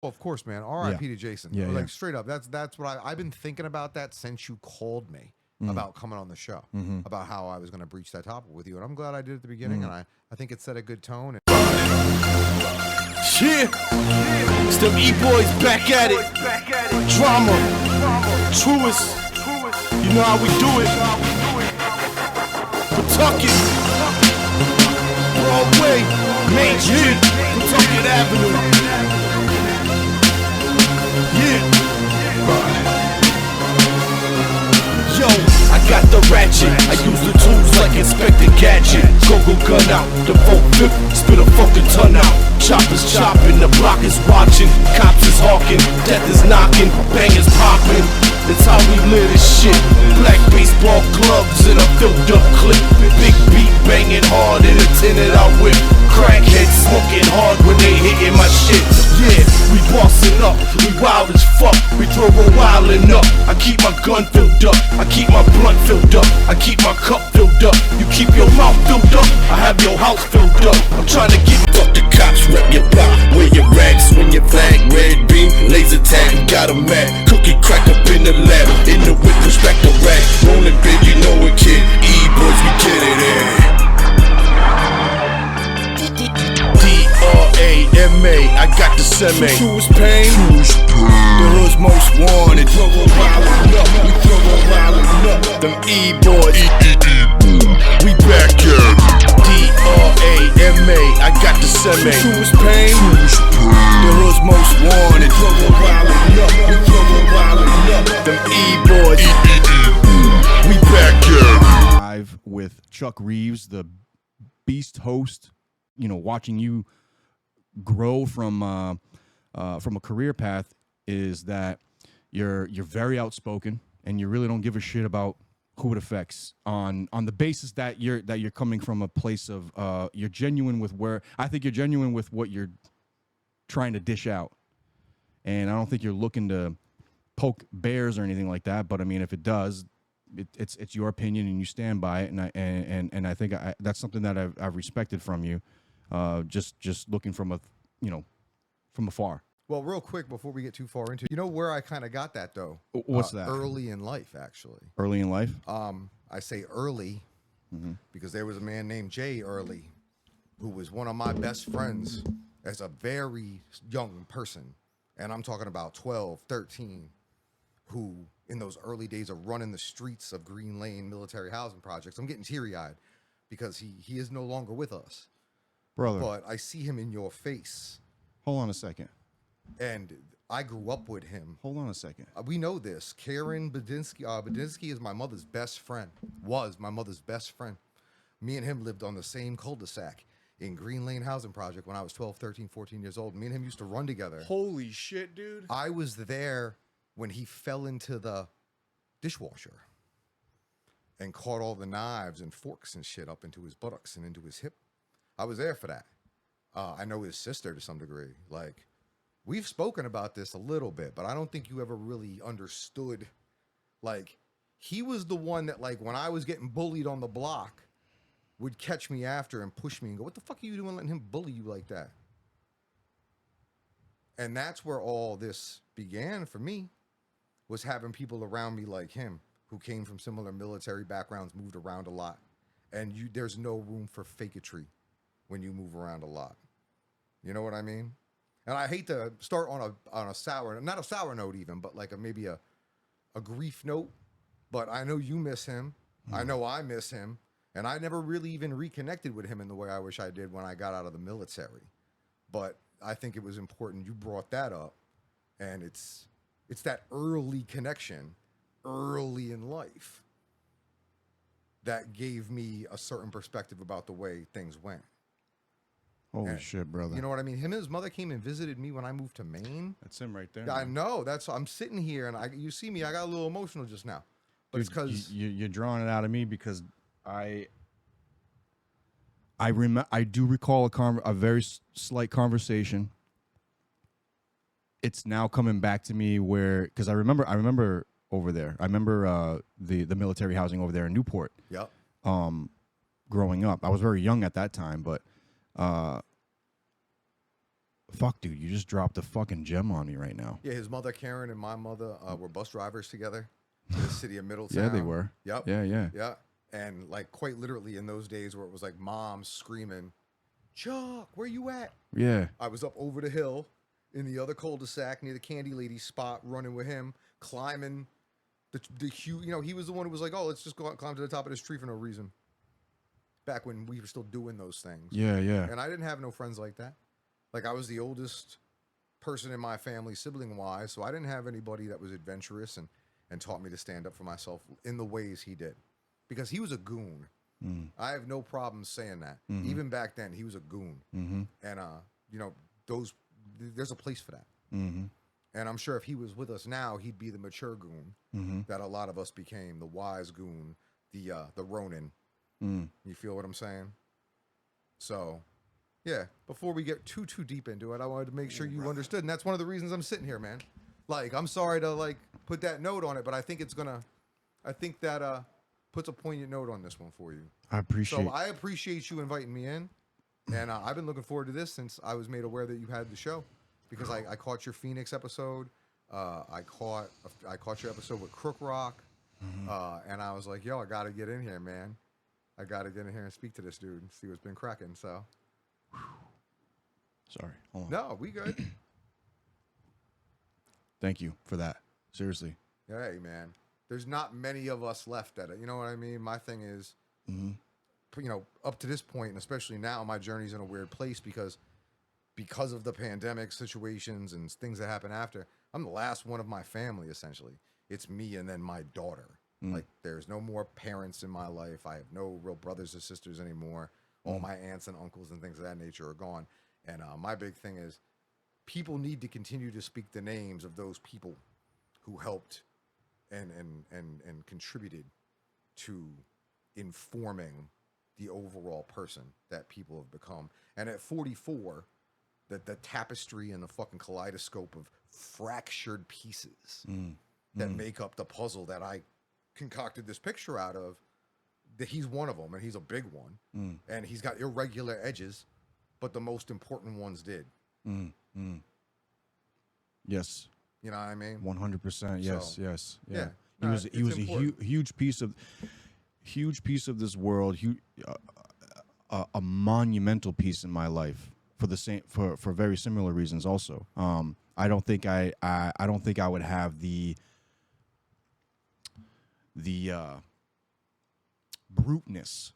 Well, of course, man. R.I.P. to Jason. Yeah, Like straight up. That's what I've been thinking about that since you called me about coming on the show, about how I was going to breach that topic with you, and I'm glad I did at the beginning, and I think it set a good tone. And Yeah, it's them E-boys back at it. Drama, truest. You know how we do it. Pawtucket, Broadway, Main Street, Pawtucket Avenue. Yeah. Yo, I got the ratchet. I use the tools like Inspector Gadget. Go gun out, the 4-5, spit a fucking ton out. Choppers chopping, the block is watching. Cops is hawking, death is knocking, bangers popping. That's how we live this shit. Black baseball gloves and a filled up clip. Big beat banging hard in a tinted out whip. Crackheads smoking hard when they hitting my shit. Yeah, we bossing up, we wild as fuck. We throw a wildin' up. I keep my gun filled up, I keep my blunt filled up, I keep my cup filled up. You keep your mouth filled up, I have your house filled up. I'm trying to get fuck the cops, rep your block, wear your rags, swing your flag, red beam, laser tag, got a mad cookie crack up in the lab, in the whip, respect the rag, rolling big, you know it, kid. E-boys, we get it in. D-R-A-M-A, I got the semi. Truest pain, the hood's most wanted. Throw a wildin' up, we throw a wildin' up. Them E-boys, we back at it. D-R-A-M-A, I got the semi. Truest pain, the hood's most wanted. Throw a wildin' up, we throw a wildin' up. Them E-boys, we back at it. Live with Chuck Reeves, the Beast Host. You know, watching you grow from a career path is that you're very outspoken and you really don't give a shit about who it affects on the basis that you're coming from a place of you're genuine with where I think you're genuine with what you're trying to dish out, and I don't think you're looking to poke bears or anything like that. But I mean, if it does, it's your opinion and you stand by it, and I think that's something that I've respected from you. Just looking from from afar. well, real quick before we get too far into, you know where I kind of got that though. What's that? Early in life, actually. Early in life. I say early because there was a man named Jay Earley who was one of my best friends as a very young person, and I'm talking about 12, 13, who in those early days of running the streets of Green Lane military housing projects. I'm getting teary-eyed because he is no longer with us. Brother. But I see him in your face. Hold on a second. And I grew up with him. Hold on a second. We know this. Karen Badinsky. Badinsky is my mother's best friend. Was my mother's best friend. Me and him lived on the same cul-de-sac in Green Lane Housing Project when I was 12, 13, 14 years old. Me and him used to run together. Holy shit, dude. I was there when he fell into the dishwasher and caught all the knives and forks and shit up into his buttocks and into his hip. I was there for that. I know his sister to some degree. Like, we've spoken about this a little bit, but I don't think you ever really understood. Like, he was the one that, like, when I was getting bullied on the block, would catch me after and push me and go, what the fuck are you doing letting him bully you like that? And that's where all this began for me, was having people around me like him who came from similar military backgrounds, moved around a lot. And there's no room for faketry when you move around a lot. You know what I mean? And I hate to start on a sour, not a sour note even, but like maybe a grief note. But I know you miss him. I know I miss him. And I never really even reconnected with him in the way I wish I did when I got out of the military. But I think it was important you brought that up. And it's that early connection, early in life, that gave me a certain perspective about the way things went. Holy shit, brother. You know what I mean? Him and his mother came and visited me when I moved to Maine. That's him right there. I know. I'm sitting here, and you see me. I got a little emotional just now, but it's because you're drawing it out of me because I do recall a very slight conversation. It's now coming back to me because I remember over there. I remember the military housing over there in Newport. Yep. Growing up, I was very young at that time, but fuck, dude, you just dropped a fucking gem on me right now. Yeah, his mother Karen and my mother were bus drivers together in the city of Middletown. Yeah, they were. Yep. Yeah. Yeah. And like quite literally in those days where it was like mom screaming, Chuck, where you at? Yeah. I was up over the hill in the other cul-de-sac near the candy lady spot, running with him, climbing the huge, he was the one who was like, oh, let's just go out, climb to the top of this tree for no reason. Back when we were still doing those things. Yeah. And I didn't have no friends like that. Like I was the oldest person in my family, sibling-wise, so I didn't have anybody that was adventurous and taught me to stand up for myself in the ways he did. Because he was a goon. I have no problem saying that. Even back then, he was a goon. And, there's a place for that. And I'm sure if he was with us now, he'd be the mature goon that a lot of us became, the wise goon, the Ronin. You feel what I'm saying? So, yeah, before we get too deep into it, I wanted to make sure you understood. And that's one of the reasons I'm sitting here, man. Like, I'm sorry to, like, put that note on it, but I think that puts a poignant note on this one for you. I appreciate you inviting me in. And I've been looking forward to this since I was made aware that you had the show. Because I caught your Phoenix episode. I caught your episode with Crook Rock. And I was like, yo, I got to get in here, man. I got to get in here and speak to this dude and see what's been cracking. So, sorry. Hold on. no, we good. Thank you for that. Seriously. Hey, man. There's not many of us left at it. You know what I mean? My thing is, up to this point, and especially now, my journey's in a weird place because of the pandemic situations and things that happen after. I'm the last one of my family, essentially. It's me and then my daughter. Like, there's no more parents in my life. I have no real brothers or sisters anymore. All my aunts and uncles and things of that nature are gone. And my big thing is people need to continue to speak the names of those people who helped and contributed to informing the overall person that people have become. And at 44, the tapestry and the fucking kaleidoscope of fractured pieces that make up the puzzle that I concocted this picture out of, that he's one of them, and he's a big one. And he's got irregular edges, but the most important ones did. Yes. You know what I mean? 100%. Yes. So, yes. yeah. He was a huge piece of this world, a monumental piece in my life for very similar reasons. Also, I don't think I would have the bruteness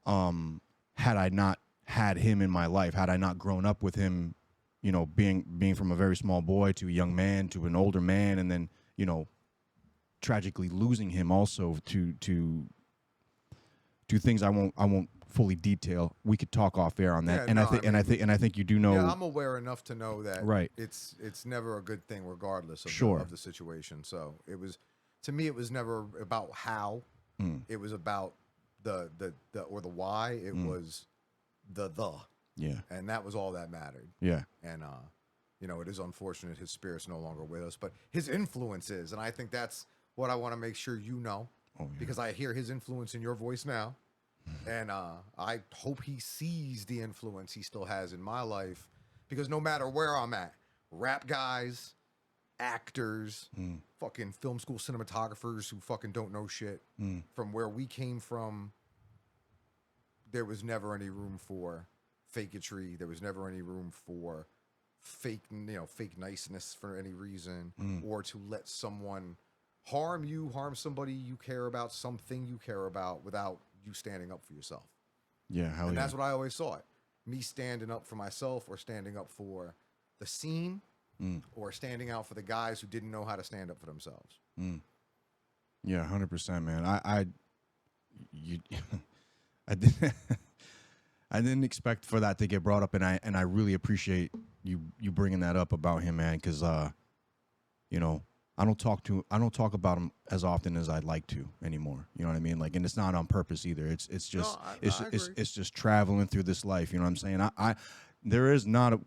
had I not had him in my life, had I not grown up with him, being from a very small boy to a young man to an older man, and then tragically losing him also to things I won't fully detail. We could talk off air on that. Yeah, I think you do know. Yeah, I'm aware enough to know that right. It's never a good thing regardless of, of the situation. So to me it was never about how. It was about the or the why. It was the. Yeah. And that was all that mattered. Yeah. And it is unfortunate his spirit's no longer with us, but his influence is, and I think that's what I want to make sure you know. Oh, yeah. Because I hear his influence in your voice now. And I hope he sees the influence he still has in my life. Because no matter where I'm at, rap guys, actors, fucking film school cinematographers who fucking don't know shit, from where we came from, there was never any room for fakeetry. There was never any room for fake niceness for any reason, or to let someone harm somebody you care about, something you care about, without you standing up for yourself. Yeah, and that's what I always saw it. Me standing up for myself, or standing up for the scene, or standing out for the guys who didn't know how to stand up for themselves. Yeah, 100%, man. I didn't expect for that to get brought up, and I really appreciate you bringing that up about him, man, because I don't talk about him as often as I'd like to anymore. You know what I mean? Like, and it's not on purpose either. It's just traveling through this life. You know what I'm saying? There is not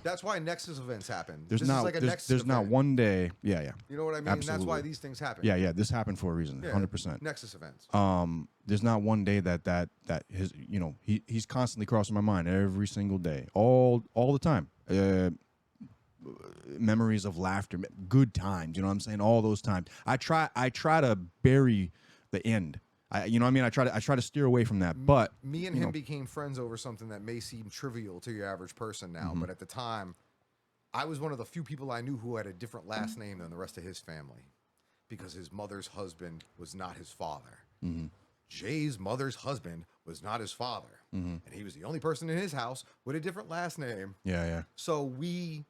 That's why Nexus events happen. There's this not is like a there's, Nexus there's not event. one day. Yeah. You know what I mean? Absolutely. That's why these things happen. Yeah. This happened for a reason. Yeah, 100%. Nexus events. There's not one day that his, you know, he's constantly crossing my mind every single day, all the time. Memories of laughter, good times. You know what I'm saying? All those times. I try to bury the end. You know what I mean? I try to steer away from that. But me and him became friends over something that may seem trivial to your average person now, but at the time, I was one of the few people I knew who had a different last name than the rest of his family, because his mother's husband was not his father. Jay's mother's husband was not his father, and he was the only person in his house with a different last name. Yeah. So we.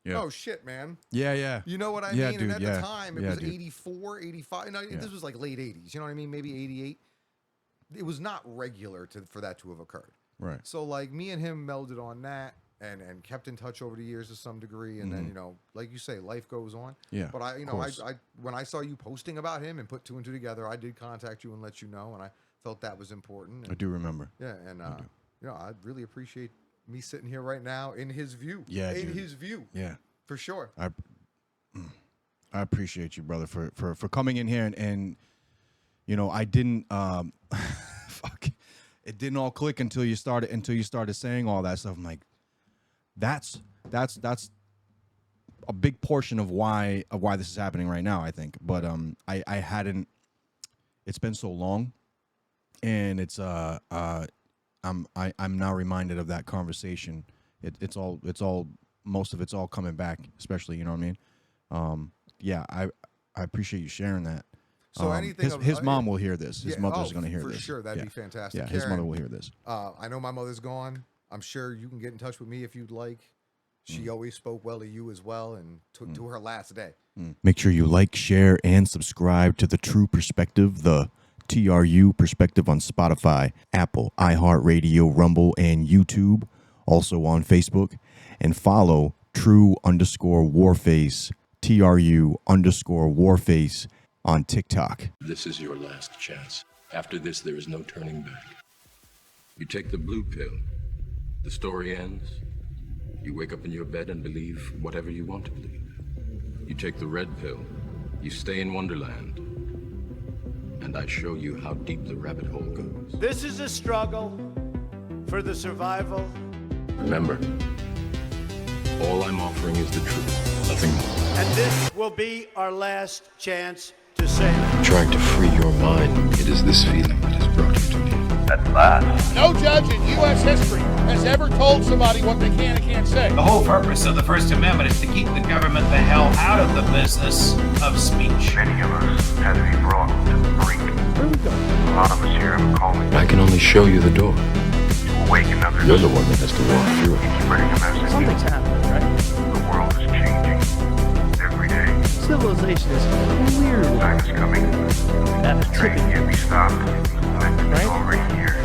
Yeah. Oh shit, man. Yeah. You know what I Yeah, mean? dude, and at the time, it was dude. 84, 85. No, this was like late 80s. You know what I mean? Maybe 88. It was not regular for that to have occurred. Right. So like me and him melded on that and kept in touch over the years to some degree. And then, you know, like you say, life goes on. Yeah. But I when I saw you posting about him and put two and two together, I did contact you and let you know. And I felt that was important. And, I do remember. yeah. And, you know, I really appreciate me sitting here right now in his view. Yeah, In dude. his view. Yeah. For sure. I appreciate you, brother, for coming in here and you know, I didn't fuck, it didn't all click until you started saying all that stuff. I'm like, that's a big portion of why this is happening right now, I think. But I hadn't. It's been so long, and it's I'm now reminded of that conversation. It's all. Most of it's all coming back, especially, you know what I mean? Yeah, I appreciate you sharing that. So anything his mom will hear this. His yeah, mother's going to hear for this. sure. That'd be fantastic. Yeah, his Karen, mother will hear this. I know my mother's gone. I'm sure you can get in touch with me if you'd like. She always spoke well of you as well, and to her last day. Make sure you like, share, and subscribe to the Tru Perspective, the TRU Perspective on Spotify, Apple, iHeartRadio, Rumble, and YouTube. Also on Facebook. And follow Tru_Warface, TRU_Warface on TikTok. This is your last chance. After this, there is no turning back. You take the blue pill. The story ends. You wake up in your bed and believe whatever you want to believe. You take the red pill. You stay in Wonderland. And I show you how deep the rabbit hole goes. This is a struggle for the survival. Remember, all I'm offering is the truth, nothing more. And this will be our last chance to say it. I'm trying to free your mind. It is this feeling that has brought you to me. That's last. No judge in U.S. history has ever told somebody what they can and can't say. The whole purpose of the First Amendment is to keep the government the hell out of the business of speech. Many of us had to be brought to the brink. A lot of us here have a calling I can only show you the door. to awaken others. You're the one that has to walk through it. Spreading a message. Something's happening, right? The world is changing every day. Civilization is clearly Time is coming. at a The train tipping can't be stopped. Momentum is already here.